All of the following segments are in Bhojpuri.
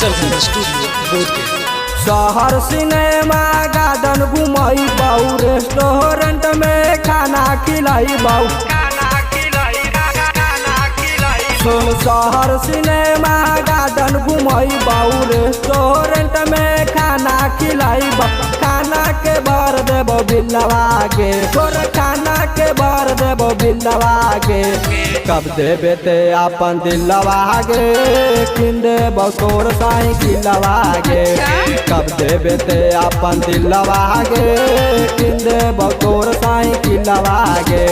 अफजल स्टूडियो बोधगया। शहर सिनेमा गार्डन घुमाई बाऊ, रेस्टोरेंट में खाना खिलाई बाऊ। सुन शहर सिनेमा गार्डन घुमाई बाऊ, रेस्टोरेंट में खाना खिलाई बाऊ। खाना के भर देबो बिलवा गे, तोर खाना के भर देबो बिलवा गे। कब देबे ते अपन दिलवा गे, किन देबो तोर साइकिलवा गे। कब देबे ते अपन दिलवा गे, किन देबो तोर साइकिलवा गे।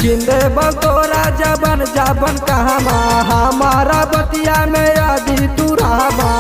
किंदे बकोरा जबन जबन कहमा, हमारा बतिया में आदि तू रहमा।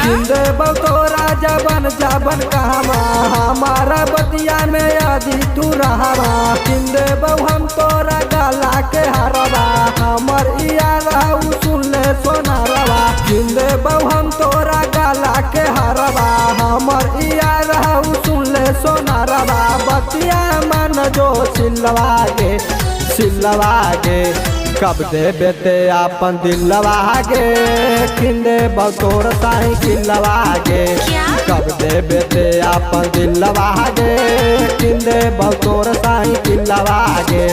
किंदे बकोरा जबन जबन कहमा, हमारा बतिया में आदि तू रहमा। किंदे बहु हम तोरा गला के हरवा, हमर इया रहू सुन ले सोना रवा। किंदे बहु हम तोरा गला के हरवा, हमर इया रहू सुन ले सोना रवा। बतिया मन जो सिलवा गे, सिलवा गे। कब देबे ते अपन दिलवा गे, किंदे बतोर साइकिलवा गे। कब देबे ते अपन दिलवा गे, किंदे बतोर साइकिलवा गे।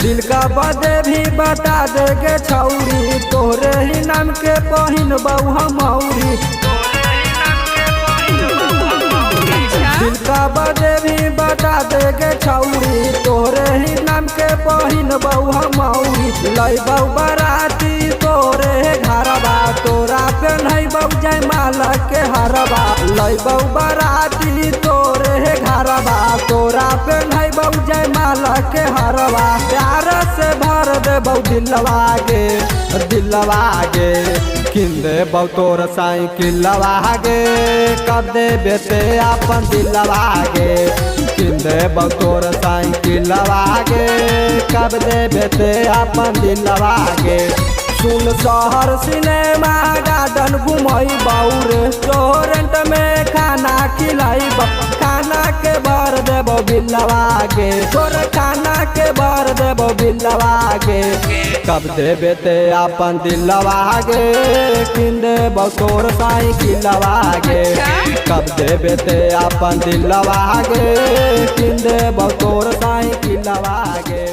दिल का बदे भी बता देगे छौरी, तोरे ही नाम के पहिन बहु हमौरी। दिल का बदे भी बता देगे छौरी, तोरे ही नाम के पहिन बहु हमौरी। लई बहु बराती तोरे घरवा, तोरा पे नहीं बहु जयमाला के हरवा। लई बहु बराती तोरे घरवा, तोरा पे नहीं बहु जयमाला के हरवा। प्यार से भर दे बहु दिलवा गे, दिलवा गे। किंदे बहु तोर साइकिलवा गे, कब देबे ते अपन दिलवा गे। किंदे बहु तोर साइकिलवा गे, कब देबे ते अपन दिलवा गे। सुन शहर सिनेमा गार्डन घुमाई बाऊ, रेस्टोरेंट में खाना खिलाई बाऊ। खाना के भर देबो बिलवा गे, तोर खाना के भर देबो बिलवा गे। कब देबे ते अपन दिलवा गे, किन देबो तोर साइकिलवा गे। कब देबे ते अपन दिलवा गे, किन देबो तोर साइकिलवा गे।